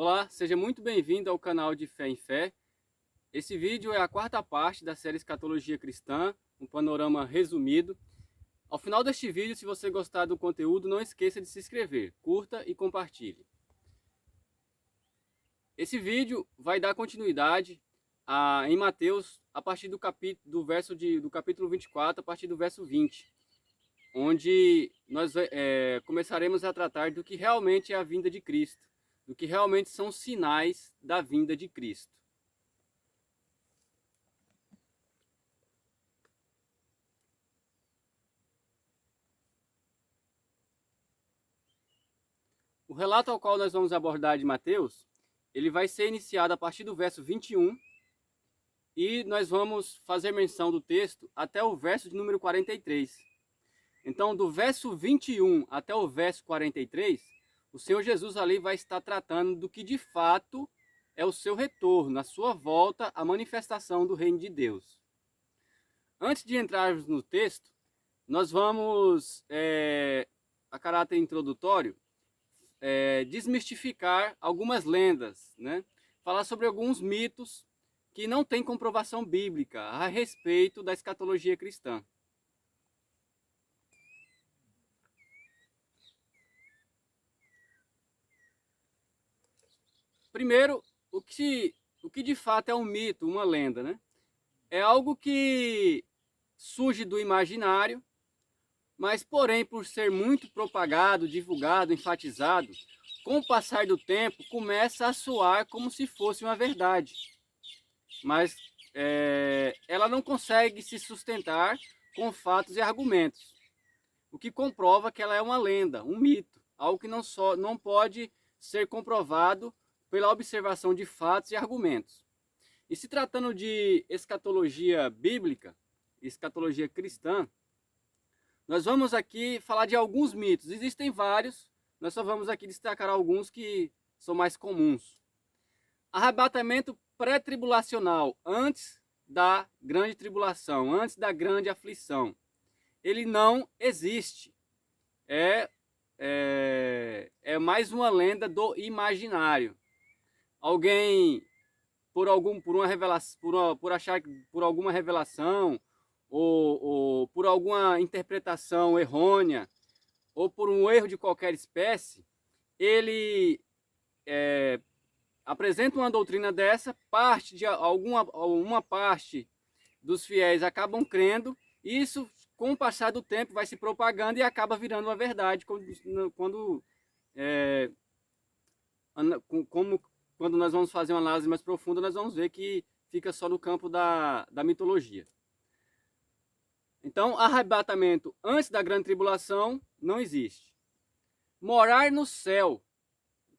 Olá, seja muito bem-vindo ao canal de Fé em Fé. Esse vídeo é a quarta parte da série Escatologia Cristã, um panorama resumido. Ao final deste vídeo, se você gostar do conteúdo, não esqueça de se inscrever, curta e compartilhe. Esse vídeo vai dar continuidade em Mateus, a partir do capítulo 24, a partir do verso 20, onde nós começaremos a tratar do que realmente é a vinda de Cristo, do que realmente são sinais da vinda de Cristo. O relato ao qual nós vamos abordar de Mateus, ele vai ser iniciado a partir do verso 21 e nós vamos fazer menção do texto até o verso de número 43. Então, do verso 21 até o verso 43, o Senhor Jesus ali vai estar tratando do que de fato é o seu retorno, a sua volta à manifestação do reino de Deus. Antes de entrarmos no texto, nós vamos, a caráter introdutório, desmistificar algumas lendas, né? Falar sobre alguns mitos que não têm comprovação bíblica a respeito da escatologia cristã. Primeiro, o que de fato é um mito, uma lenda, né? É algo que surge do imaginário, mas porém por ser muito propagado, divulgado, enfatizado, com o passar do tempo começa a soar como se fosse uma verdade. Mas ela não consegue se sustentar com fatos e argumentos, o que comprova que ela é uma lenda, um mito, algo que não pode ser comprovado pela observação de fatos e argumentos. E se tratando de escatologia bíblica, escatologia cristã, nós vamos aqui falar de alguns mitos. Existem vários, nós só vamos aqui destacar alguns que são mais comuns. Arrebatamento pré-tribulacional, antes da grande tribulação, antes da grande aflição. Ele não existe. É mais uma lenda do imaginário. Alguém, por achar por alguma revelação, ou por alguma interpretação errônea, ou por um erro de qualquer espécie, ele apresenta uma doutrina dessa, uma parte dos fiéis acabam crendo, e isso, com o passar do tempo, vai se propagando e acaba virando uma verdade, quando nós vamos fazer uma análise mais profunda, nós vamos ver que fica só no campo da mitologia. Então, arrebatamento antes da grande tribulação não existe. Morar no céu.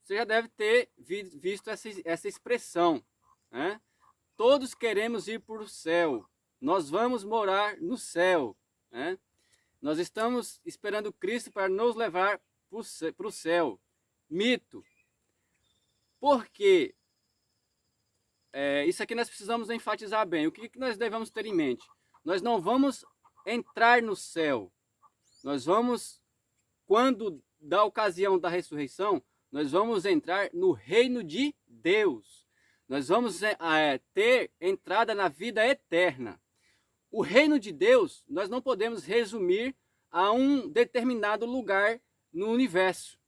Você já deve ter visto essa expressão, né? Todos queremos ir para o céu. Nós vamos morar no céu, né? Nós estamos esperando Cristo para nos levar para o céu. Mito. Por quê? Isso aqui nós precisamos enfatizar bem. O que nós devemos ter em mente? Nós não vamos entrar no céu. Nós vamos, quando da ocasião da ressurreição, nós vamos entrar no reino de Deus. Nós vamos ter entrada na vida eterna. O reino de Deus, nós não podemos resumir a um determinado lugar no universo.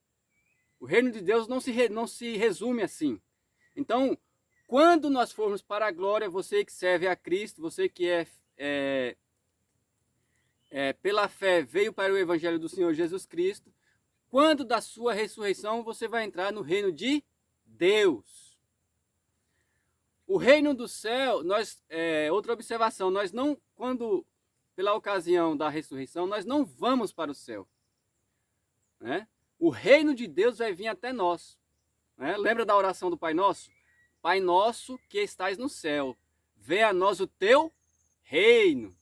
O reino de Deus não se resume assim. Então, quando nós formos para a glória, você que serve a Cristo, você que pela fé veio para o evangelho do Senhor Jesus Cristo, quando da sua ressurreição você vai entrar no reino de Deus. O reino do céu, outra observação, pela ocasião da ressurreição, nós não vamos para o céu, né? O reino de Deus vai vir até nós, né? Lembra da oração do Pai Nosso? Pai nosso que estais no céu, venha a nós o teu reino.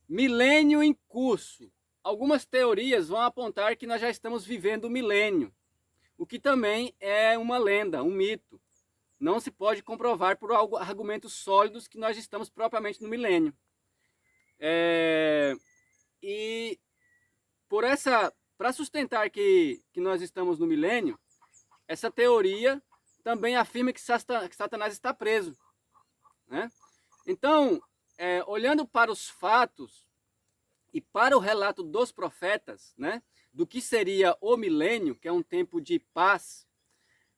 Milênio em curso. Algumas teorias vão apontar que nós já estamos vivendo o milênio, o que também é uma lenda, um mito. Não se pode comprovar por argumentos sólidos que nós estamos propriamente no milênio. E por essa para sustentar que nós estamos no milênio, essa teoria também afirma que Satanás está preso, né? Então, olhando para os fatos e para o relato dos profetas, né, do que seria o milênio, que é um tempo de paz,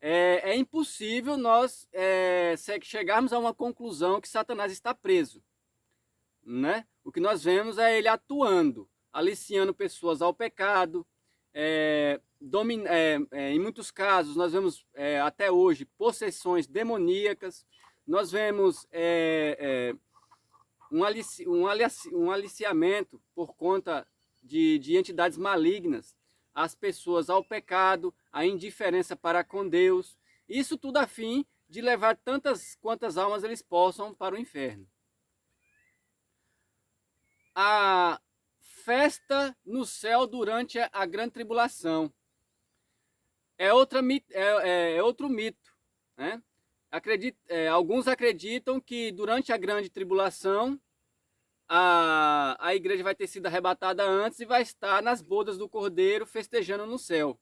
é impossível nós chegarmos a uma conclusão que Satanás está preso, né? O que nós vemos é ele atuando, aliciando pessoas ao pecado. Em muitos casos nós vemos até hoje possessões demoníacas, nós vemos um aliciamento por conta de entidades malignas, as pessoas ao pecado, à indiferença para com Deus, isso tudo a fim de levar tantas quantas almas eles possam para o inferno. A festa no céu durante a grande tribulação é outro mito, né? Alguns acreditam que durante a grande tribulação a igreja vai ter sido arrebatada antes e vai estar nas bodas do Cordeiro festejando no céu.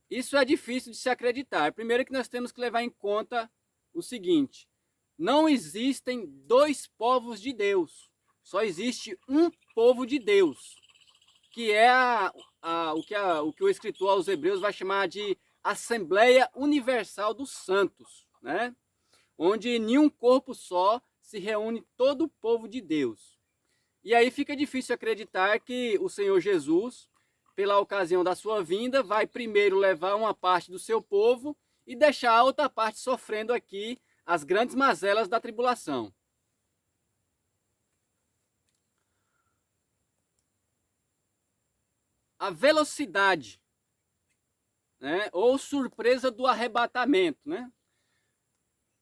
Isso é difícil de se acreditar. Primeiro que nós temos que levar em conta o seguinte: não existem dois povos de Deus, só existe um povo de Deus, que é o que o escritor aos Hebreus vai chamar de Assembleia Universal dos Santos, né? Onde em um corpo só se reúne todo o povo de Deus. E aí fica difícil acreditar que o Senhor Jesus, pela ocasião da sua vinda, vai primeiro levar uma parte do seu povo e deixar a outra parte sofrendo aqui as grandes mazelas da tribulação. A velocidade, né, ou surpresa do arrebatamento, né?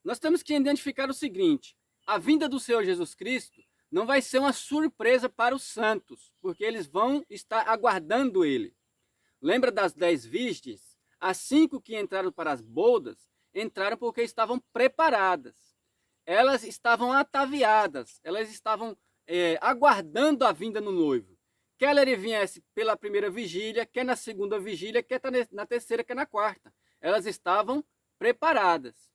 Nós temos que identificar o seguinte: a vinda do Senhor Jesus Cristo não vai ser uma surpresa para os santos, porque eles vão estar aguardando ele. Lembra das 10 virgens? As 5 que entraram para as bodas, entraram porque estavam preparadas. Elas estavam ataviadas, elas estavam aguardando a vinda do noivo. Quer ele viesse pela primeira vigília, quer na segunda vigília, quer na terceira, quer na quarta. Elas estavam preparadas.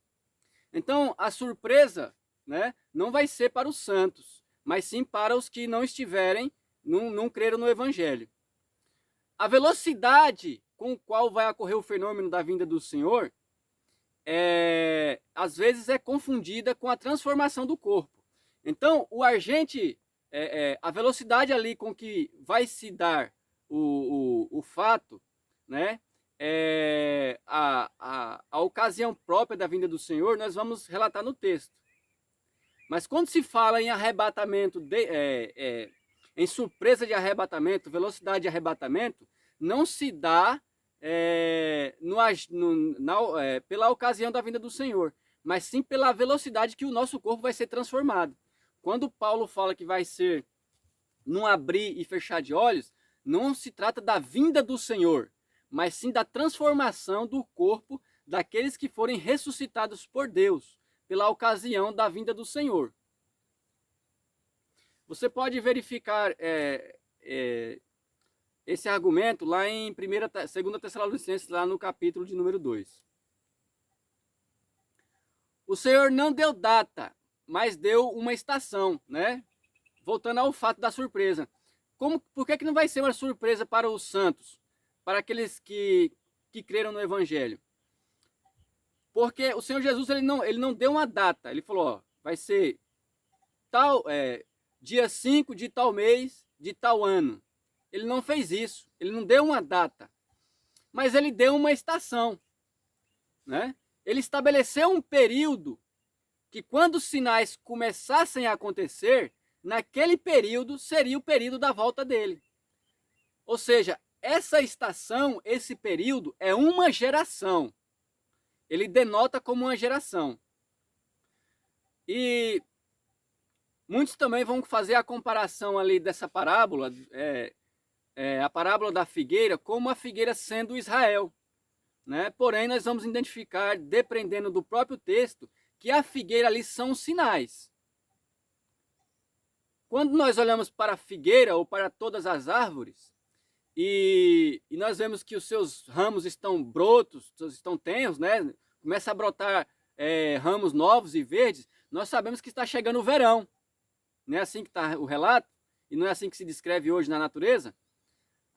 Então, a surpresa, né, não vai ser para os santos, mas sim para os que não estiverem, não creram no Evangelho. A velocidade com a qual vai ocorrer o fenômeno da vinda do Senhor, às vezes é confundida com a transformação do corpo. Então, a velocidade ali com que vai se dar o fato, né, a ocasião própria da vinda do Senhor, nós vamos relatar no texto. Mas quando se fala em arrebatamento, em surpresa de arrebatamento, velocidade de arrebatamento, não se dá pela ocasião da vinda do Senhor, mas sim pela velocidade que o nosso corpo vai ser transformado. Quando Paulo fala que vai ser num abrir e fechar de olhos, não se trata da vinda do Senhor, mas sim da transformação do corpo daqueles que forem ressuscitados por Deus, pela ocasião da vinda do Senhor. Você pode verificar esse argumento lá em 2 Tessalonicenses, lá no capítulo de número 2. O Senhor não deu data, mas deu uma estação, né? Voltando ao fato da surpresa. Por que não vai ser uma surpresa para os santos, para aqueles que creram no Evangelho? Porque o Senhor Jesus ele não deu uma data. Ele falou, ó, vai ser dia 5 de tal mês, de tal ano. Ele não fez isso. Ele não deu uma data. Mas ele deu uma estação, né? Ele estabeleceu um período que, quando os sinais começassem a acontecer, naquele período seria o período da volta dele. Ou seja, essa estação, esse período, é uma geração. Ele denota como uma geração. E muitos também vão fazer a comparação ali dessa parábola, a parábola da figueira, como a figueira sendo Israel, né? Porém, nós vamos identificar, dependendo do próprio texto, que a figueira ali são os sinais. Quando nós olhamos para a figueira ou para todas as árvores, e nós vemos que os seus ramos estão brotos, estão tenros, né? Começa a brotar ramos novos e verdes, nós sabemos que está chegando o verão. Não é assim que está o relato? E não é assim que se descreve hoje na natureza?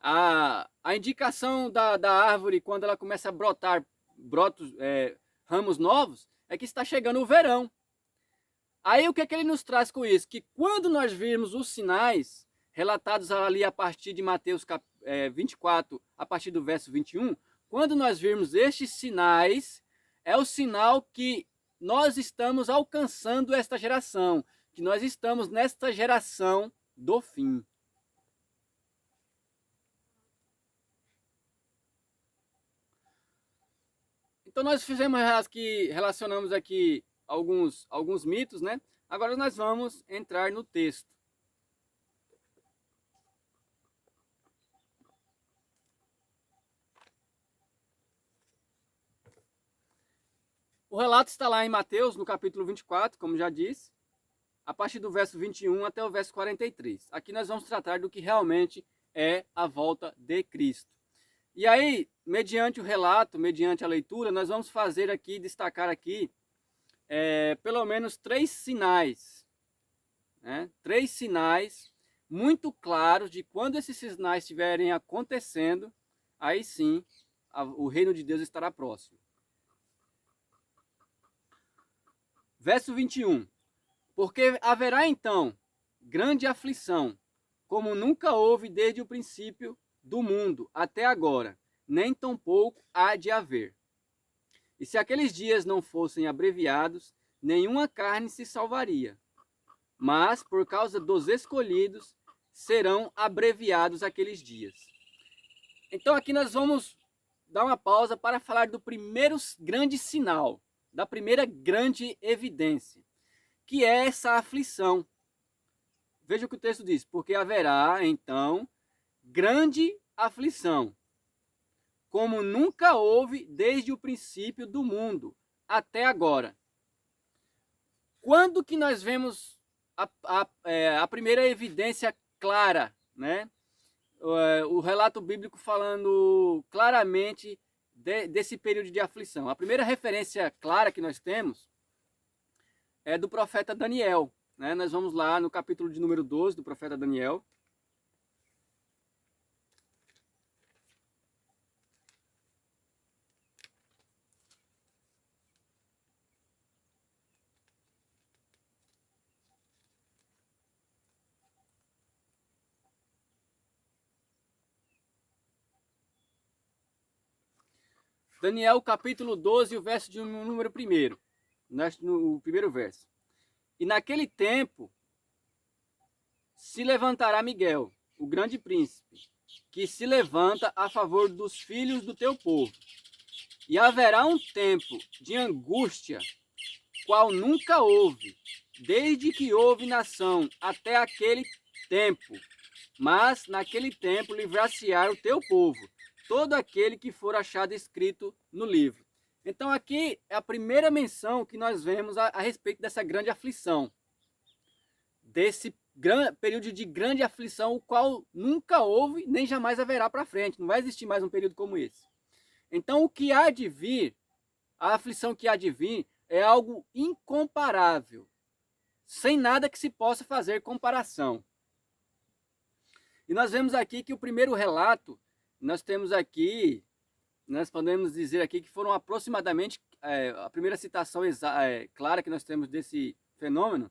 A indicação da árvore, quando ela começa a brotar ramos novos, é que está chegando o verão. Aí o que é que ele nos traz com isso? Que quando nós virmos os sinais relatados ali a partir de Mateus 24, a partir do verso 21, quando nós virmos estes sinais, é o sinal que nós estamos alcançando esta geração, que nós estamos nesta geração do fim. Então nós relacionamos aqui alguns mitos, né? Agora nós vamos entrar no texto. O relato está lá em Mateus, no capítulo 24, como já disse, a partir do verso 21 até o verso 43. Aqui nós vamos tratar do que realmente é a volta de Cristo. E aí, mediante o relato, mediante a leitura, nós vamos fazer aqui, destacar aqui, pelo menos 3 sinais, né? 3 sinais muito claros de quando esses sinais estiverem acontecendo, aí sim, o reino de Deus estará próximo. Verso 21. Porque haverá então grande aflição, como nunca houve desde o princípio do mundo até agora, nem tampouco há de haver. E se aqueles dias não fossem abreviados, nenhuma carne se salvaria. Mas, por causa dos escolhidos, serão abreviados aqueles dias. Então aqui nós vamos dar uma pausa para falar do primeiro grande sinal, da primeira grande evidência, que é essa aflição. Veja o que o texto diz: porque haverá, então, grande aflição, como nunca houve desde o princípio do mundo até agora. Quando que nós vemos a primeira evidência clara, né? O relato bíblico falando claramente desse período de aflição. A primeira referência clara que nós temos é do profeta Daniel, né? Nós vamos lá no capítulo de número 12 do profeta Daniel. Daniel, capítulo 12, o verso de número 1, no primeiro verso. E naquele tempo se levantará Miguel, o grande príncipe, que se levanta a favor dos filhos do teu povo. E haverá um tempo de angústia, qual nunca houve, desde que houve nação até aquele tempo. Mas naquele tempo livrar-se-á o teu povo, todo aquele que for achado escrito no livro. Então aqui é a primeira menção que nós vemos a respeito dessa grande aflição, desse período de grande aflição, o qual nunca houve nem jamais haverá para frente. Não vai existir mais um período como esse. Então o que há de vir, a aflição que há de vir, é algo incomparável, sem nada que se possa fazer comparação. E nós vemos aqui que o primeiro relato, nós podemos dizer aqui que foram aproximadamente, a primeira citação clara que nós temos desse fenômeno,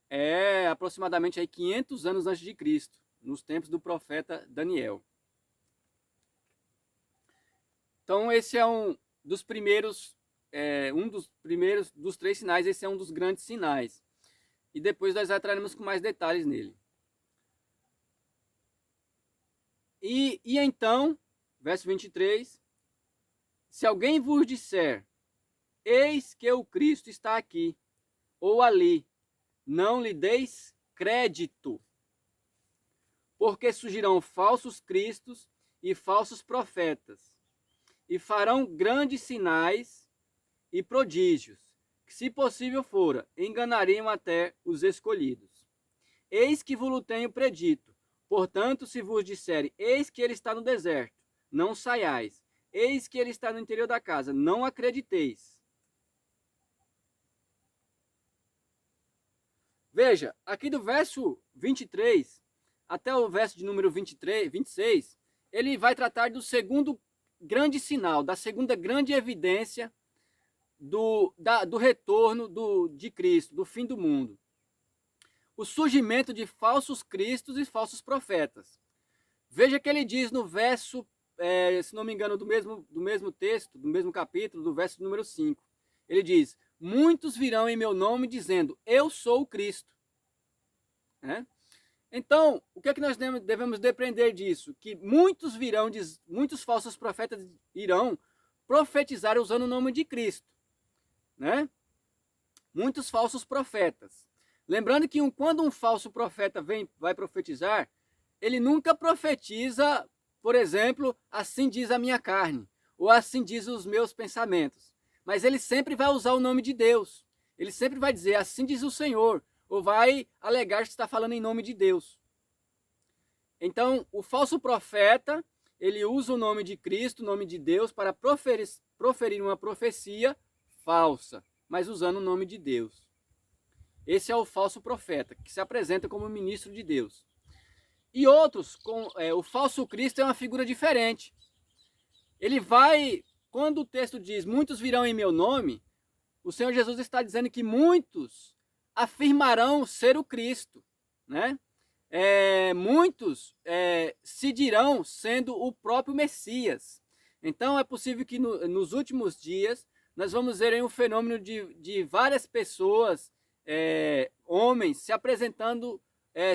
é aproximadamente aí 500 anos antes de Cristo, nos tempos do profeta Daniel. Então esse é um dos primeiros dos 3 sinais, esse é um dos grandes sinais. E depois nós entraremos com mais detalhes nele. E então, verso 23, se alguém vos disser, eis que o Cristo está aqui, ou ali, não lhe deis crédito, porque surgirão falsos cristos e falsos profetas, e farão grandes sinais e prodígios, que se possível fora, enganariam até os escolhidos. Eis que vos tenho predito, Portanto, se vos disserem, eis que ele está no deserto, não saiais. Eis que ele está no interior da casa, não acrediteis. Veja, aqui do verso 23 até o verso de número 26, ele vai tratar do segundo grande sinal, da segunda grande evidência do retorno de Cristo, do fim do mundo. O surgimento de falsos cristos e falsos profetas. Veja que ele diz no verso, se não me engano, do mesmo texto, do mesmo capítulo, do verso número 5. Ele diz, muitos virão em meu nome dizendo, eu sou o Cristo. Então, o que é que nós devemos depender disso? Que muitos falsos profetas irão profetizar usando o nome de Cristo. Muitos falsos profetas. Lembrando que quando um falso profeta vai profetizar, ele nunca profetiza, por exemplo, assim diz a minha carne, ou assim diz os meus pensamentos. Mas ele sempre vai usar o nome de Deus. Ele sempre vai dizer, assim diz o Senhor, ou vai alegar que está falando em nome de Deus. Então, o falso profeta, ele usa o nome de Cristo, o nome de Deus, para proferir uma profecia falsa, mas usando o nome de Deus. Esse é o falso profeta, que se apresenta como ministro de Deus. E outros, o falso Cristo é uma figura diferente. Ele vai, quando o texto diz, muitos virão em meu nome, o Senhor Jesus está dizendo que muitos afirmarão ser o Cristo, muitos se dirão sendo o próprio Messias. Então é possível que nos últimos dias nós vamos ver aí um fenômeno de várias pessoas, homens, se apresentando,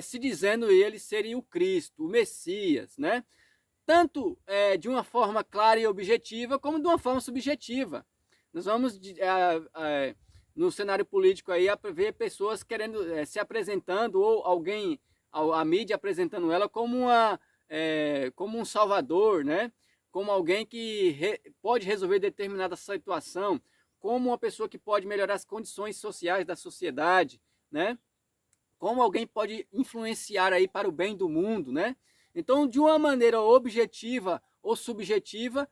se dizendo eles serem o Cristo, o Messias, tanto de uma forma clara e objetiva, como de uma forma subjetiva. Nós vamos, no cenário político, aí, ver pessoas querendo se apresentando, ou a mídia apresentando ela como um salvador, como alguém que pode resolver determinada situação, como uma pessoa que pode melhorar as condições sociais da sociedade, como alguém pode influenciar aí para o bem do mundo, Então, de uma maneira objetiva ou subjetiva,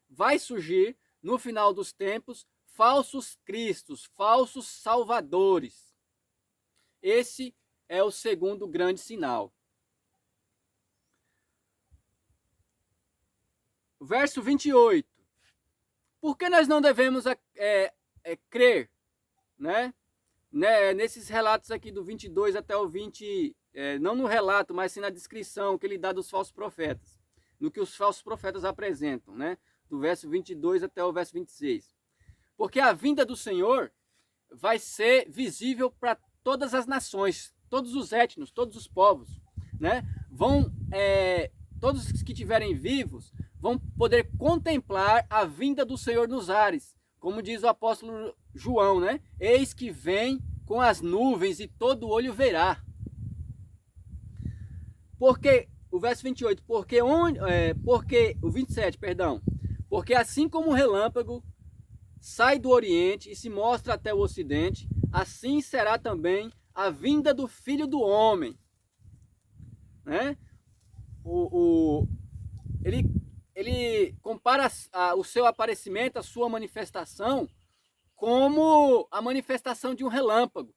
vai surgir, no final dos tempos, falsos cristos, falsos salvadores. Esse é o segundo grande sinal. Verso 28. Por que nós não devemos crer, nesses relatos aqui do 22 até o 20, não no relato, mas sim na descrição que ele dá dos falsos profetas, no que os falsos profetas apresentam, do verso 22 até o verso 26. Porque a vinda do Senhor vai ser visível para todas as nações, todos os étnicos, todos os povos, todos os que estiverem vivos vão poder contemplar a vinda do Senhor nos ares, como diz o apóstolo João, Eis que vem com as nuvens e todo olho verá. Porque, o verso 28, porque o 27, perdão, porque assim como o relâmpago sai do Oriente e se mostra até o Ocidente, assim será também a vinda do Filho do Homem. Ele compara o seu aparecimento, a sua manifestação, como a manifestação de um relâmpago,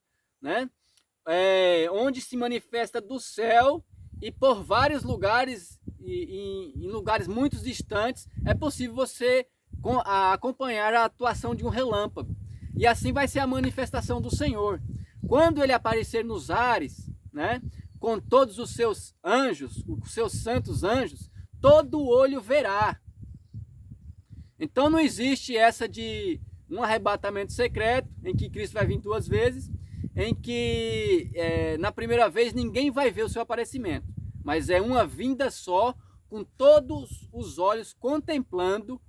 onde se manifesta do céu e por vários lugares, em lugares muito distantes, é possível você acompanhar a atuação de um relâmpago. E assim vai ser a manifestação do Senhor. Quando ele aparecer nos ares, com todos os seus anjos, os seus santos anjos, todo olho verá. Então não existe essa de um arrebatamento secreto, em que Cristo vai vir 2 vezes, em que na primeira vez ninguém vai ver o seu aparecimento, mas é uma vinda só, com todos os olhos contemplando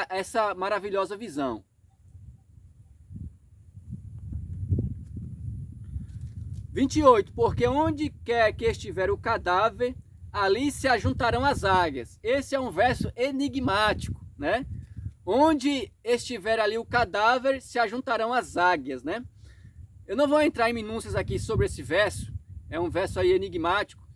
essa maravilhosa visão. (verso 28) Porque onde quer que estiver o cadáver, ali se ajuntarão as águias. Esse é um verso enigmático, Onde estiver ali o cadáver, se ajuntarão as águias, Eu não vou entrar em minúcias aqui sobre esse verso, é um verso aí enigmático.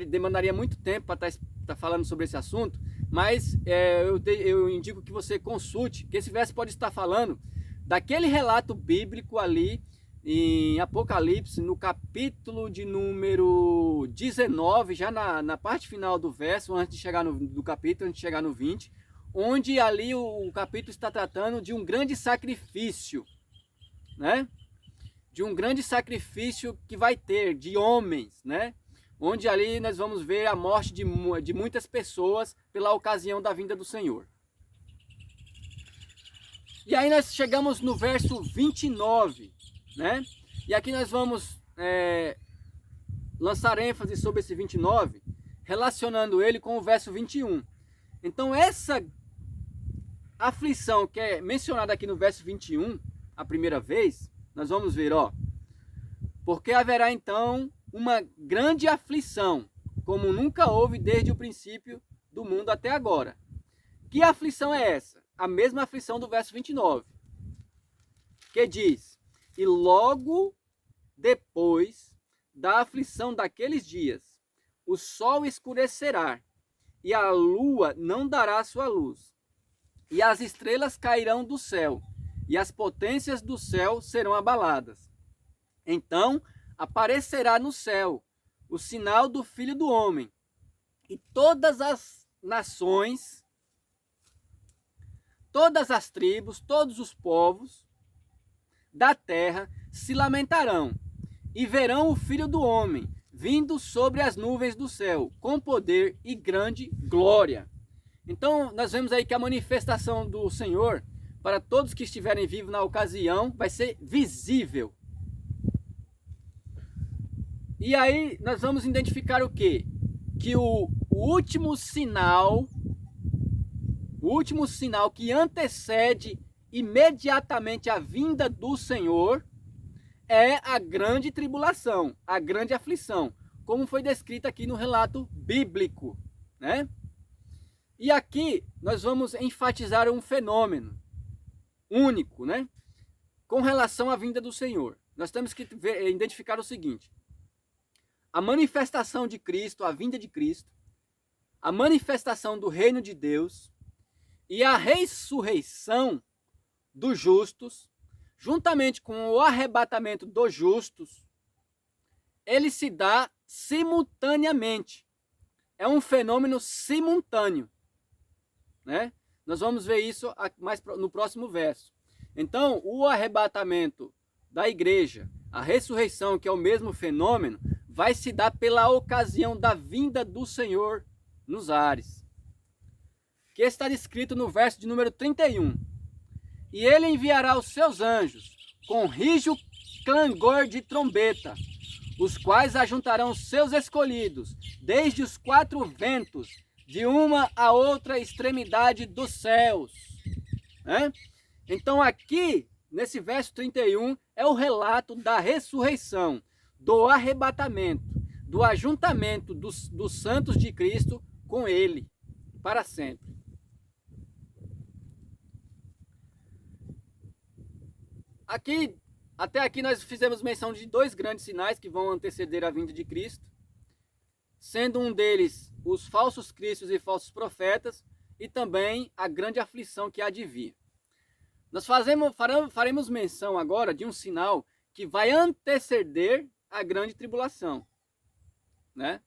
Demandaria muito tempo para estar falando sobre esse assunto, mas eu indico que você consulte, que esse verso pode estar falando daquele relato bíblico ali em Apocalipse, no capítulo de número 19, já na parte final do verso, antes de chegar do capítulo, antes de chegar no 20, onde ali o capítulo está tratando de um grande sacrifício, né? De um grande sacrifício que vai ter de homens, né? Onde ali nós vamos ver a morte de muitas pessoas pela ocasião da vinda do Senhor. E aí nós chegamos no verso 29, né? E aqui nós vamos lançar ênfase sobre esse 29, relacionando ele com o verso 21. Então essa aflição que é mencionada aqui no verso 21, a primeira vez, nós vamos ver, ó. Porque haverá então uma grande aflição, como nunca houve desde o princípio do mundo até agora. Que aflição é essa? A mesma aflição do verso 29, que diz: e logo depois da aflição daqueles dias, o sol escurecerá, e a lua não dará sua luz, e as estrelas cairão do céu, e as potências do céu serão abaladas. Então aparecerá no céu o sinal do Filho do Homem, e todas as nações, todas as tribos, todos os povos da terra se lamentarão, e verão o Filho do Homem vindo sobre as nuvens do céu, com poder e grande glória. Então nós vemos aí que a manifestação do Senhor, para todos que estiverem vivos na ocasião, vai ser visível. E aí nós vamos identificar o quê? Que o último sinal que antecede imediatamente a vinda do Senhor é a grande tribulação, a grande aflição, como foi descrita aqui no relato bíblico, né? E aqui nós vamos enfatizar um fenômeno único, né? Com relação à vinda do Senhor. Nós temos que identificar o seguinte: a manifestação de Cristo, a vinda de Cristo, a manifestação do reino de Deus e a ressurreição dos justos, juntamente com o arrebatamento dos justos, ele se dá simultaneamente. É um fenômeno simultâneo, né? Nós vamos ver isso mais no próximo verso. Então, o arrebatamento da igreja, a ressurreição, que é o mesmo fenômeno, vai se dar pela ocasião da vinda do Senhor nos ares, que está descrito no verso de número 31. E ele enviará os seus anjos com rijo clangor de trombeta, os quais ajuntarão seus escolhidos desde os quatro ventos, de uma a outra extremidade dos céus. Então aqui, nesse verso 31, é o relato da ressurreição, do arrebatamento, do ajuntamento dos santos de Cristo com ele, para sempre. Até aqui nós fizemos menção de dois grandes sinais que vão anteceder a vinda de Cristo, sendo um deles os falsos cristos e falsos profetas, e também a grande aflição que há de vir. Nós faremos menção agora de um sinal que vai anteceder a grande tribulação, né?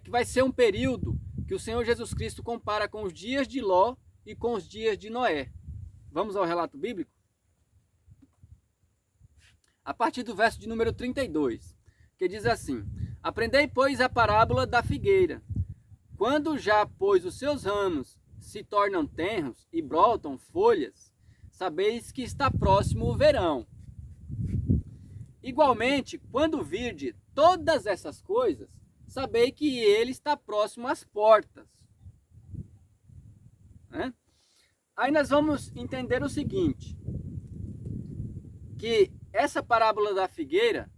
Que vai ser um período que o Senhor Jesus Cristo compara com os dias de Ló e com os dias de Noé. Vamos ao relato bíblico? A partir do verso de número 32, que diz assim: aprendei, pois, a parábola da figueira. Quando já, pois, os seus ramos se tornam tenros e brotam folhas, sabeis que está próximo o verão. Igualmente, quando virde todas essas coisas, sabei que ele está próximo às portas. Aí nós vamos entender o seguinte, que essa parábola da figueira,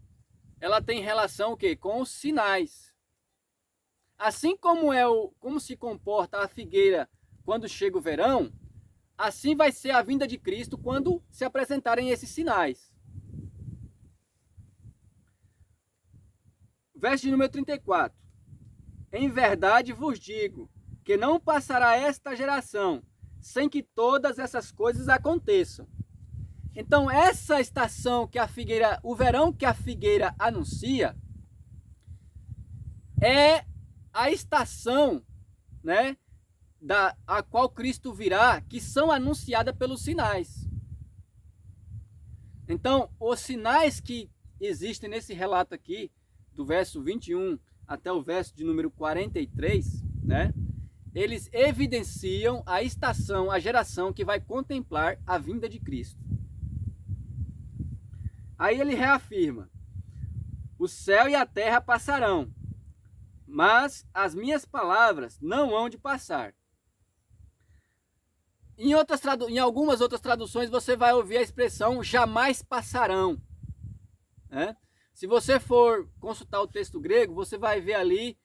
ela tem relação o quê? Com os sinais. Assim como se comporta a figueira quando chega o verão, assim vai ser a vinda de Cristo quando se apresentarem esses sinais. verso de número 34. Em verdade vos digo, que não passará esta geração sem que todas essas coisas aconteçam. Então, essa estação que a figueira, o verão que a figueira anuncia, é a estação, né, a qual Cristo virá, que são anunciadas pelos sinais. Então, os sinais que existem nesse relato aqui, do verso 21 até o verso de número 43, né, eles evidenciam a estação, a geração que vai contemplar a vinda de Cristo. Aí ele reafirma: o céu e a terra passarão, mas as minhas palavras não hão de passar. Em algumas outras traduções você vai ouvir a expressão jamais passarão, né? Se você for consultar o texto grego, você vai ver ali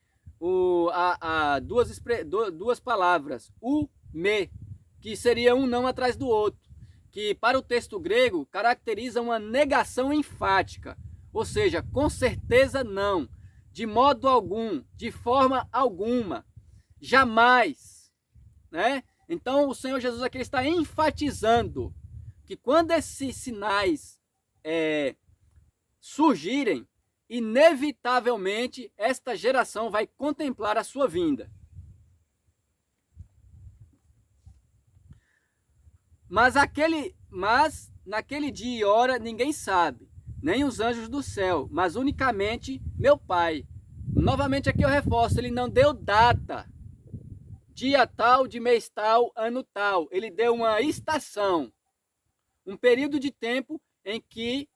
duas palavras, o, me, que seria um não atrás do outro, que para o texto grego caracteriza uma negação enfática, ou seja, com certeza não, de modo algum, de forma alguma, jamais, né? Então o Senhor Jesus aqui está enfatizando que quando esses sinais surgirem, inevitavelmente esta geração vai contemplar a sua vinda. Mas naquele dia e hora ninguém sabe, nem os anjos do céu, mas unicamente meu Pai. Novamente aqui eu reforço, ele não deu data, dia tal, de mês tal, ano tal. Ele deu uma estação, um período de tempo em que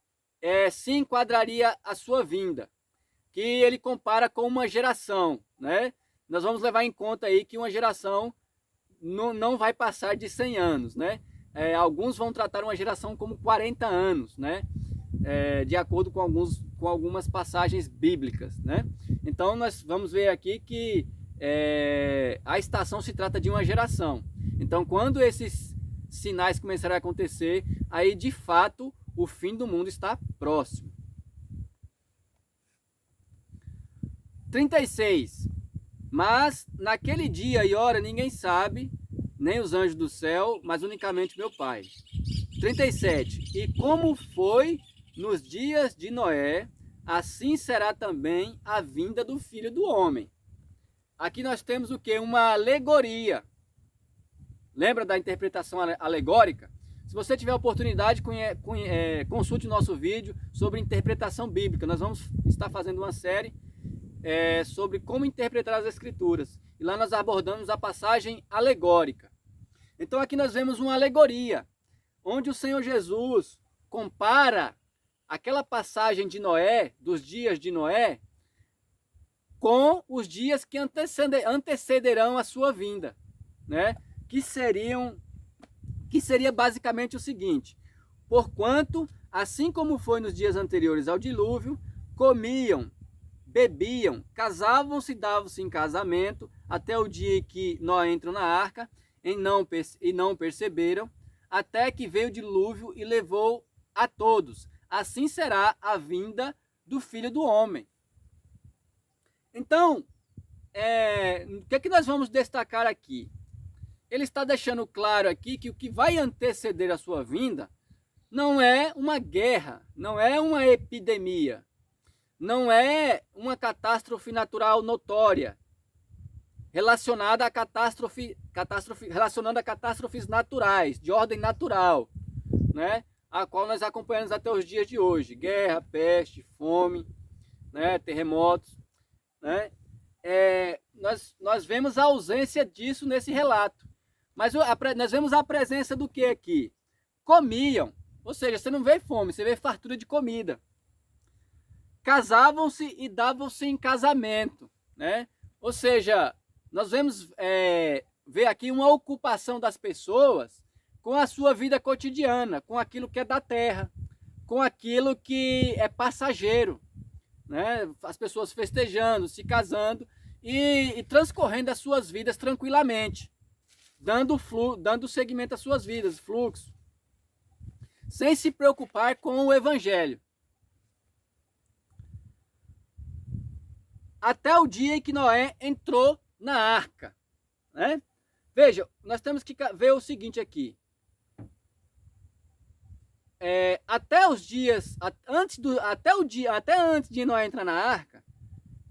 se enquadraria a sua vinda, que ele compara com uma geração, né? Nós vamos levar em conta aí que uma geração não vai passar de 100 anos, né? Alguns vão tratar uma geração como 40 anos, né? De acordo com algumas passagens bíblicas, né? Então nós vamos ver aqui que a estação se trata de uma geração. Então quando esses sinais começarem a acontecer, aí de fato o fim do mundo está próximo. 36. Mas naquele dia e hora ninguém sabe, nem os anjos do céu, mas unicamente meu Pai. 37. E como foi nos dias de Noé, assim será também a vinda do Filho do Homem. Aqui nós temos o que? Uma alegoria. Lembra da interpretação alegórica? Se você tiver oportunidade, consulte o nosso vídeo sobre interpretação bíblica. Nós vamos estar fazendo uma série sobre como interpretar as Escrituras. E lá nós abordamos a passagem alegórica. Então aqui nós vemos uma alegoria, onde o Senhor Jesus compara aquela passagem de Noé, dos dias de Noé, com os dias que antecederão a sua vinda, né? Que seria basicamente o seguinte: porquanto, assim como foi nos dias anteriores ao dilúvio, comiam, bebiam, casavam-se e davam-se em casamento, até o dia que Noé entrou na arca, e não perceberam, até que veio o dilúvio e levou a todos. Assim será a vinda do Filho do Homem. Então, o que é que nós vamos destacar aqui? Ele está deixando claro aqui que o que vai anteceder a sua vinda não é uma guerra, não é uma epidemia, não é uma catástrofe natural notória, relacionando a catástrofes naturais, de ordem natural, né? A qual nós acompanhamos até os dias de hoje: guerra, peste, fome, né? Terremotos, né? Nós vemos a ausência disso nesse relato. Mas nós vemos a presença do que aqui? Comiam, ou seja, você não vê fome, você vê fartura de comida. Casavam-se e davam-se em casamento, né? Ou seja, nós vemos ver aqui uma ocupação das pessoas com a sua vida cotidiana, com aquilo que é da terra, com aquilo que é passageiro, né? As pessoas festejando, se casando e transcorrendo as suas vidas tranquilamente, dando seguimento às suas vidas, fluxo, sem se preocupar com o evangelho. até o dia em que Noé entrou na arca, né? Veja, nós temos que ver o seguinte aqui. Até os dias, até antes de Noé entrar na arca,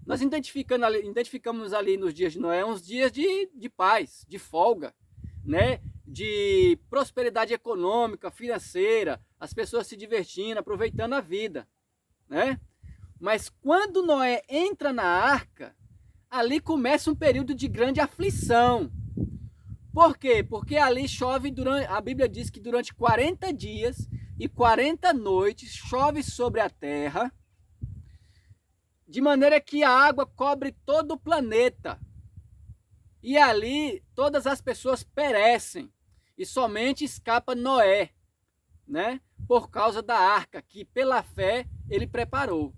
nós identificamos ali nos dias de Noé uns dias de paz, de folga, né? De prosperidade econômica, financeira, as pessoas se divertindo, aproveitando a vida, né? Mas quando Noé entra na arca, ali começa um período de grande aflição. Por quê? Porque ali chove a Bíblia diz que durante 40 dias e 40 noites chove sobre a terra, de maneira que a água cobre todo o planeta. E ali todas as pessoas perecem e somente escapa Noé, né? Por causa da arca que pela fé ele preparou.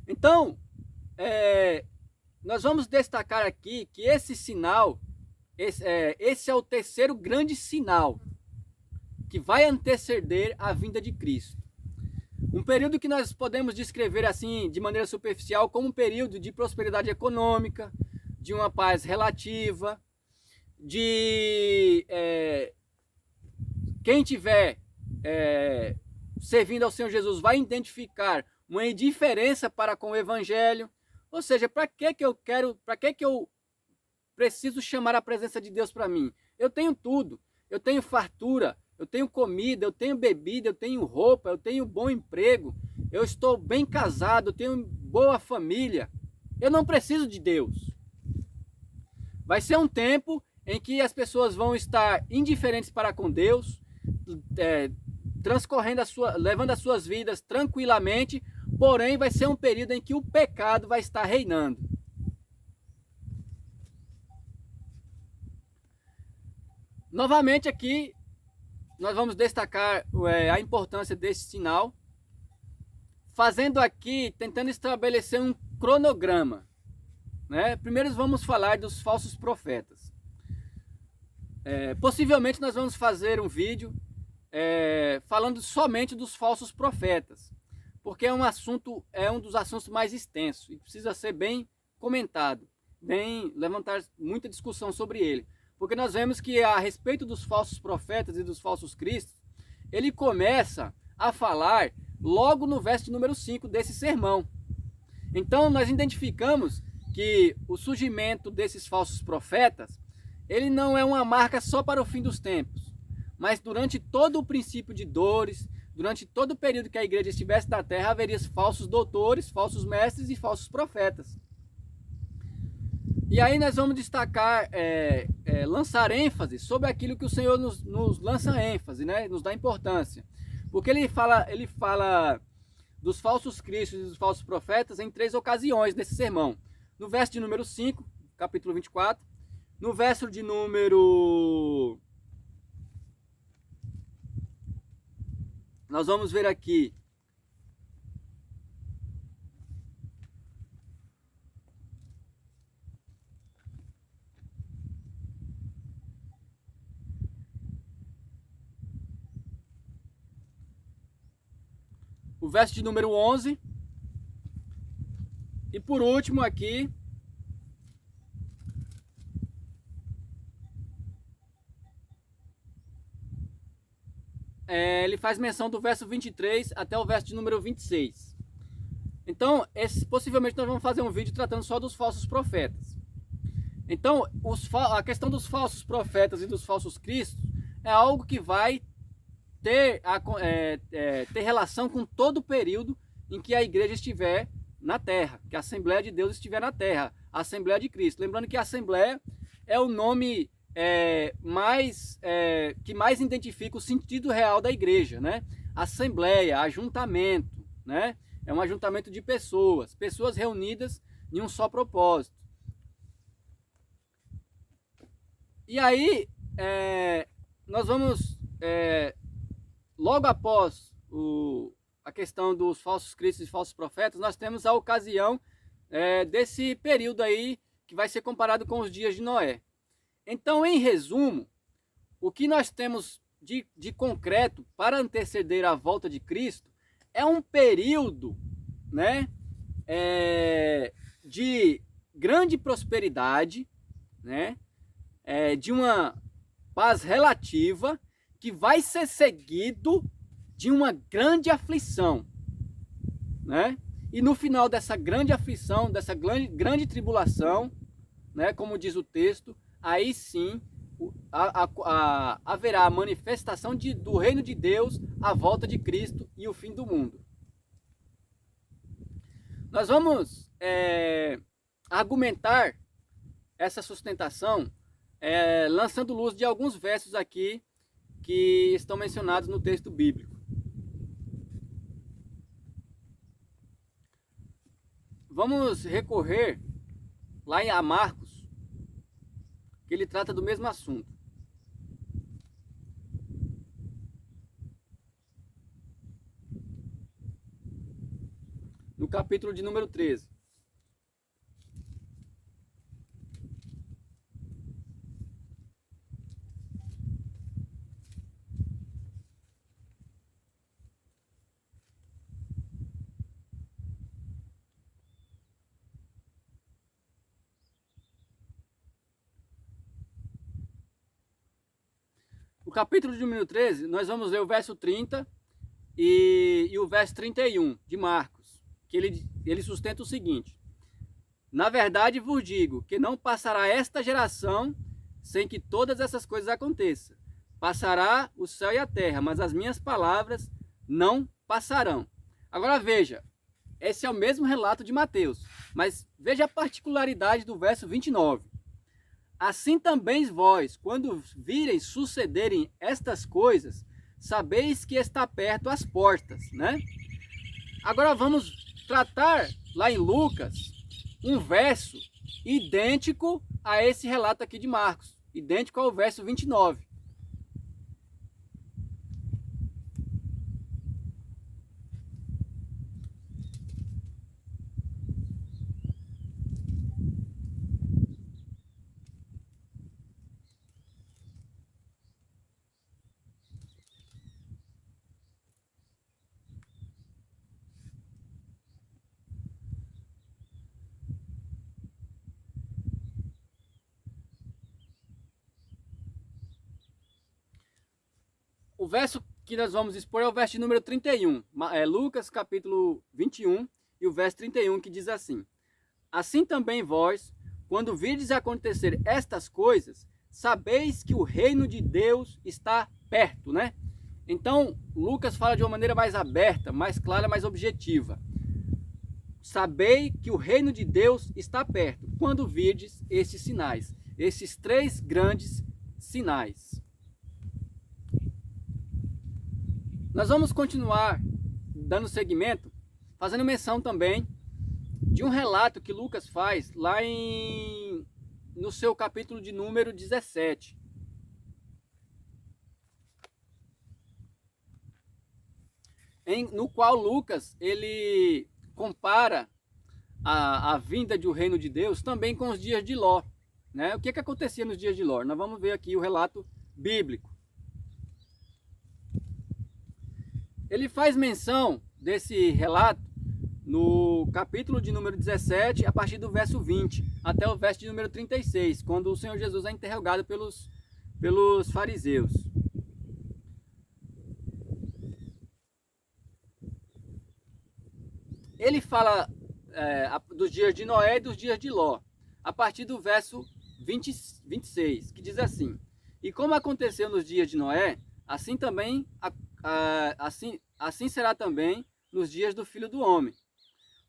Então, nós vamos destacar aqui que esse sinal, esse é o terceiro grande sinal que vai anteceder a vinda de Cristo. Um período que nós podemos descrever assim, de maneira superficial, como um período de prosperidade econômica, de uma paz relativa, de quem tiver servindo ao Senhor Jesus vai identificar uma indiferença para com o Evangelho. Ou seja, para que eu preciso chamar a presença de Deus para mim? Eu tenho tudo, eu tenho fartura, eu tenho comida, eu tenho bebida, eu tenho roupa, eu tenho bom emprego, eu estou bem casado, eu tenho boa família. Eu não preciso de Deus. Vai ser um tempo em que as pessoas vão estar indiferentes para com Deus, levando as suas vidas tranquilamente, porém vai ser um período em que o pecado vai estar reinando. Novamente aqui, nós vamos destacar a importância desse sinal, tentando estabelecer um cronograma, né? Primeiro vamos falar dos falsos profetas. Possivelmente nós vamos fazer um vídeo falando somente dos falsos profetas, porque é um dos assuntos mais extensos e precisa ser bem comentado, levantar muita discussão sobre ele. Porque nós vemos que a respeito dos falsos profetas e dos falsos cristos, ele começa a falar logo no verso número 5 desse sermão. Então nós identificamos que o surgimento desses falsos profetas, ele não é uma marca só para o fim dos tempos, mas durante todo o princípio de dores, durante todo o período que a igreja estivesse na terra, haveria falsos doutores, falsos mestres e falsos profetas. E aí nós vamos destacar, lançar ênfase sobre aquilo que o Senhor nos lança ênfase, né? Nos dá importância. Porque ele fala dos falsos cristos e dos falsos profetas em 3 ocasiões nesse sermão. No verso de número 5, capítulo 24, no verso de número... Nós vamos ver aqui o verso de número 11. E por último aqui, ele faz menção do verso 23 até o verso de número 26. Então, possivelmente nós vamos fazer um vídeo tratando só dos falsos profetas. Então, a questão dos falsos profetas e dos falsos cristos é algo que vai ter relação com todo o período em que a igreja estiver na terra, que a Assembleia de Deus estiver na terra, a Assembleia de Cristo. Lembrando que a Assembleia é o nome que mais identifica o sentido real da igreja, né? Assembleia, ajuntamento, né? É um ajuntamento de pessoas reunidas em um só propósito. E aí, nós vamos, logo após a questão dos falsos cristos e falsos profetas, nós temos a ocasião desse período aí que vai ser comparado com os dias de Noé. Então, em resumo, o que nós temos de concreto para anteceder a volta de Cristo é um período, né, de grande prosperidade, né? De uma paz relativa, que vai ser seguido de uma grande aflição, né? E no final dessa grande aflição, dessa grande tribulação, né, como diz o texto, aí sim haverá a manifestação do reino de Deus, a volta de Cristo e o fim do mundo. Nós vamos argumentar essa sustentação lançando luz de alguns versos aqui que estão mencionados no texto bíblico. Vamos recorrer lá a Marcos, que ele trata do mesmo assunto. No capítulo de número 13. No capítulo de número 13, nós vamos ler o verso 30 e o verso 31 de Marcos, que ele sustenta o seguinte: na verdade vos digo que não passará esta geração sem que todas essas coisas aconteçam. Passará o céu e a terra, mas as minhas palavras não passarão. Agora veja, esse é o mesmo relato de Mateus, mas veja a particularidade do verso 29. Assim também vós, quando vireis sucederem estas coisas, sabeis que está perto as portas, né? Agora vamos tratar lá em Lucas um verso idêntico a esse relato aqui de Marcos, idêntico ao verso 29. O verso que nós vamos expor é o verso de número 31, Lucas capítulo 21 e o verso 31, que diz assim: assim também vós, quando virdes acontecer estas coisas, sabeis que o reino de Deus está perto, né? Então, Lucas fala de uma maneira mais aberta, mais clara, mais objetiva. Sabei que o reino de Deus está perto, quando virdes esses sinais, esses três grandes sinais. Nós vamos continuar dando seguimento, fazendo menção também de um relato que Lucas faz lá no seu capítulo de número 17. No qual Lucas ele compara a vinda do reino de Deus também com os dias de Ló, né? O que acontecia nos dias de Ló? Nós vamos ver aqui o relato bíblico. Ele faz menção desse relato no capítulo de número 17, a partir do verso 20, até o verso de número 36, quando o Senhor Jesus é interrogado pelos fariseus. Ele fala dos dias de Noé e dos dias de Ló, a partir do verso 26, que diz assim: e como aconteceu nos dias de Noé, assim também assim será também nos dias do Filho do Homem.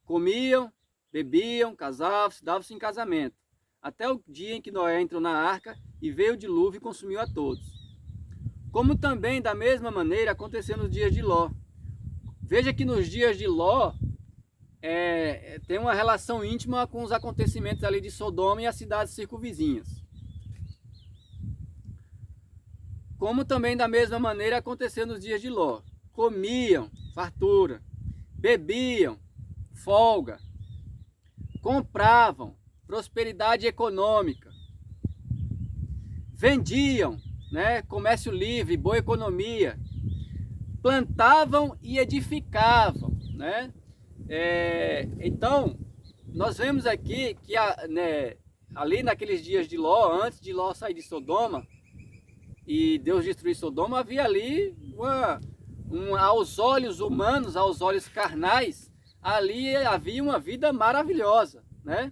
Comiam, bebiam, casavam-se, davam-se em casamento, até o dia em que Noé entrou na arca e veio o dilúvio e consumiu a todos. Como também, da mesma maneira, aconteceu nos dias de Ló. Veja que nos dias de Ló tem uma relação íntima com os acontecimentos ali de Sodoma e as cidades circunvizinhas. Como também da mesma maneira aconteceu nos dias de Ló. Comiam, fartura, bebiam, folga, compravam, prosperidade econômica, vendiam, né, comércio livre, boa economia, plantavam e edificavam, né, Então, nós vemos aqui que ali naqueles dias de Ló, antes de Ló sair de Sodoma, e Deus destruir Sodoma, havia ali aos olhos humanos, aos olhos carnais, ali havia uma vida maravilhosa, né?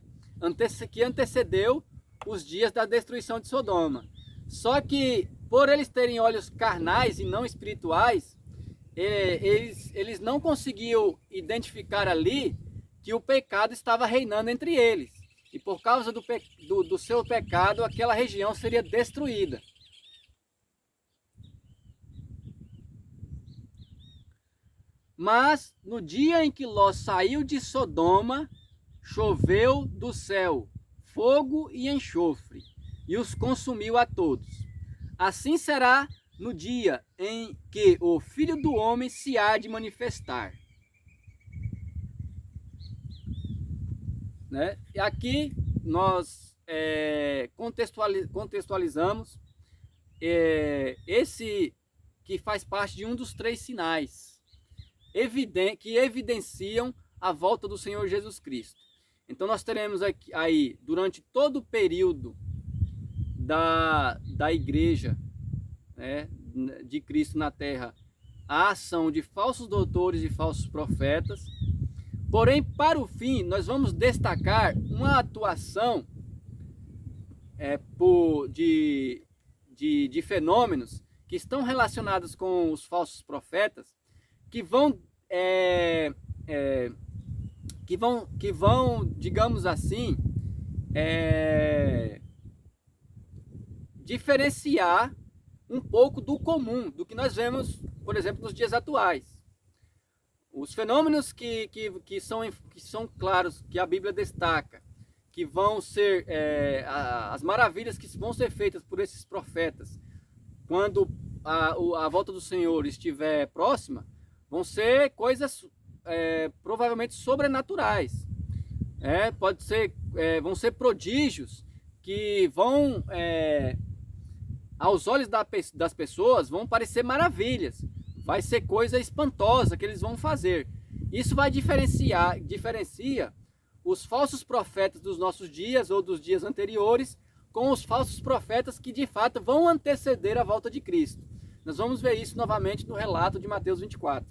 Que antecedeu os dias da destruição de Sodoma. Só que, por eles terem olhos carnais e não espirituais, eles não conseguiam identificar ali que o pecado estava reinando entre eles. E por causa do seu pecado, aquela região seria destruída. Mas no dia em que Ló saiu de Sodoma, choveu do céu fogo e enxofre, e os consumiu a todos. Assim será no dia em que o Filho do Homem se há de manifestar. Né? E aqui nós contextualizamos esse que faz parte de um dos 3 sinais que evidenciam a volta do Senhor Jesus Cristo. Então nós teremos aí durante todo o período da igreja, né, de Cristo na terra, a ação de falsos doutores e falsos profetas. Porém, para o fim, nós vamos destacar uma atuação de fenômenos que estão relacionados com os falsos profetas, que vão, digamos assim, diferenciar um pouco do comum, do que nós vemos, por exemplo, nos dias atuais. Os fenômenos que são claros, que a Bíblia destaca, que vão ser as maravilhas que vão ser feitas por esses profetas, quando a volta do Senhor estiver próxima, vão ser coisas provavelmente sobrenaturais. Vão ser prodígios que vão, aos olhos das pessoas, vão parecer maravilhas. Vai ser coisa espantosa que eles vão fazer. Isso vai diferencia os falsos profetas dos nossos dias ou dos dias anteriores com os falsos profetas que de fato vão anteceder a volta de Cristo. Nós vamos ver isso novamente no relato de Mateus 24.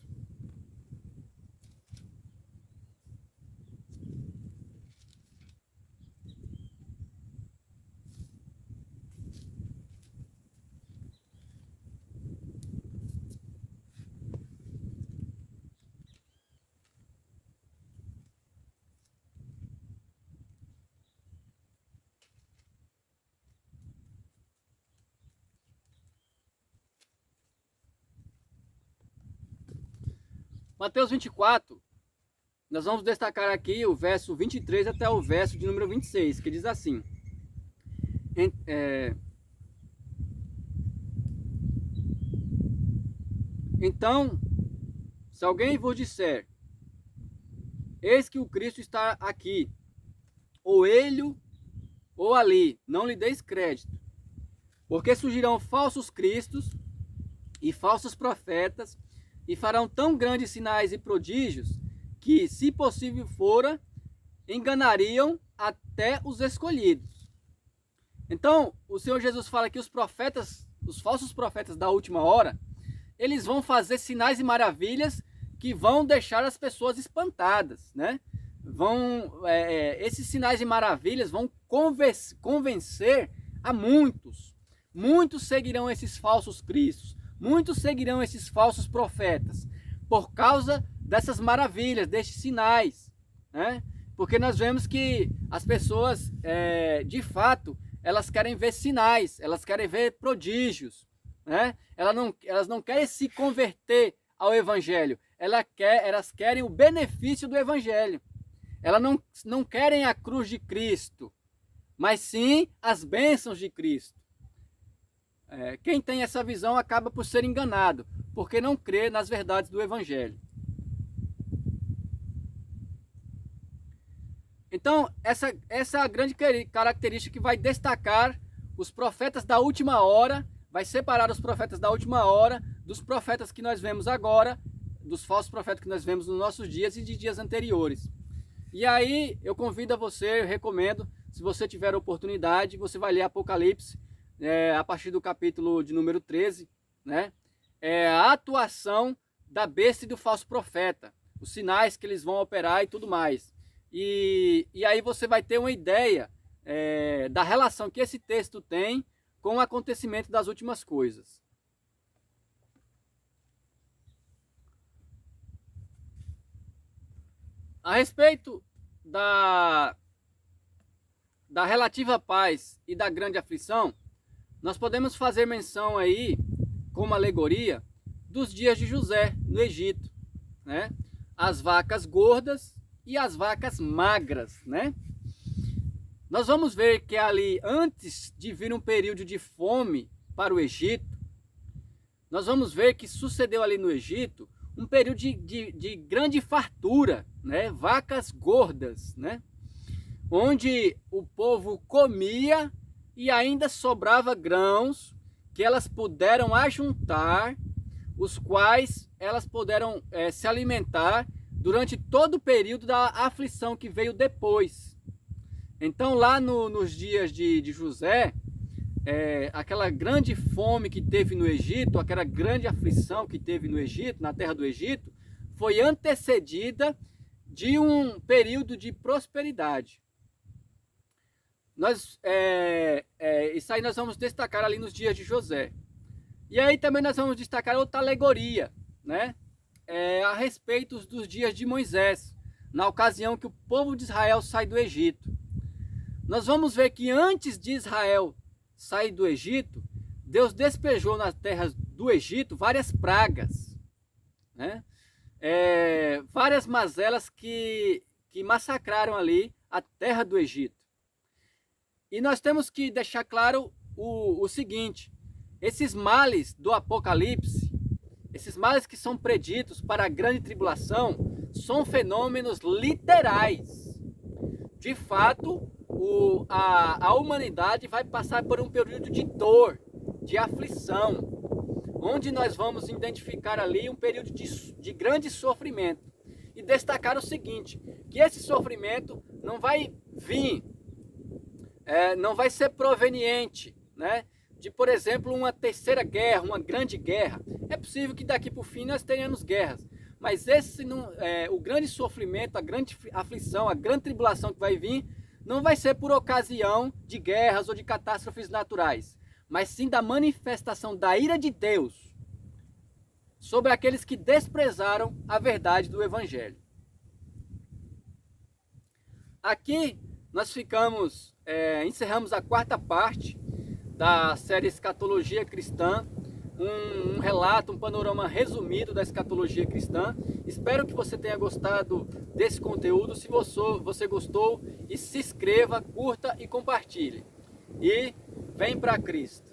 Mateus 24, nós vamos destacar aqui o verso 23 até o verso de número 26, que diz assim: Então, se alguém vos disser, eis que o Cristo está aqui, ou ele, ou ali, não lhe deis crédito, porque surgirão falsos cristos e falsos profetas, e farão tão grandes sinais e prodígios, que, se possível fora, enganariam até os escolhidos. Então, o Senhor Jesus fala que os falsos profetas da última hora, eles vão fazer sinais e maravilhas que vão deixar as pessoas espantadas, né? Esses sinais e maravilhas vão convencer a muitos. Muitos seguirão esses falsos cristos. Muitos seguirão esses falsos profetas por causa dessas maravilhas, destes sinais, né? Porque nós vemos que as pessoas, de fato, elas querem ver sinais, elas querem ver prodígios, né? Elas não querem se converter ao Evangelho, elas querem o benefício do Evangelho. Elas não querem a cruz de Cristo, mas sim as bênçãos de Cristo. Quem tem essa visão acaba por ser enganado, porque não crê nas verdades do Evangelho. Então, essa é a grande característica que vai destacar os profetas da última hora, vai separar os profetas da última hora dos profetas que nós vemos agora, dos falsos profetas que nós vemos nos nossos dias e de dias anteriores. E aí eu convido a você, eu recomendo, se você tiver a oportunidade, você vai ler Apocalipse, a partir do capítulo de número 13, né? A atuação da besta e do falso profeta, os sinais que eles vão operar e tudo mais. E aí você vai ter uma ideia da relação que esse texto tem com o acontecimento das últimas coisas. A respeito da relativa paz e da grande aflição, nós podemos fazer menção aí, como alegoria, dos dias de José no Egito, né? As vacas gordas e as vacas magras, né? Nós vamos ver que ali, antes de vir um período de fome para o Egito, nós vamos ver que sucedeu ali no Egito um período de grande fartura, né? Vacas gordas, né? Onde o povo comia e ainda sobrava grãos que elas puderam ajuntar, os quais elas puderam se alimentar durante todo o período da aflição que veio depois. Então lá nos dias de José, aquela grande fome que teve no Egito, aquela grande aflição que teve no Egito, na terra do Egito, foi antecedida de um período de prosperidade. Isso aí nós vamos destacar ali nos dias de José. E aí também nós vamos destacar outra alegoria, né? A respeito dos dias de Moisés, na ocasião que o povo de Israel sai do Egito. Nós vamos ver que antes de Israel sair do Egito, Deus despejou nas terras do Egito várias pragas, né? Várias mazelas que massacraram ali a terra do Egito. E nós temos que deixar claro o seguinte: esses males do Apocalipse, esses males que são preditos para a grande tribulação, são fenômenos literais. De fato, a humanidade vai passar por um período de dor, de aflição, onde nós vamos identificar ali um período de grande sofrimento. E destacar o seguinte, que esse sofrimento não vai vir, não vai ser proveniente, né, de, por exemplo, uma terceira guerra, uma grande guerra. É possível que daqui para o fim nós tenhamos guerras, mas o grande sofrimento, a grande aflição, a grande tribulação que vai vir, não vai ser por ocasião de guerras ou de catástrofes naturais, mas sim da manifestação da ira de Deus sobre aqueles que desprezaram a verdade do Evangelho. Aqui nós encerramos a quarta parte da série Escatologia Cristã, um relato, um panorama resumido da escatologia cristã. Espero que você tenha gostado desse conteúdo. Se você gostou, se inscreva, curta e compartilhe. E vem para Cristo.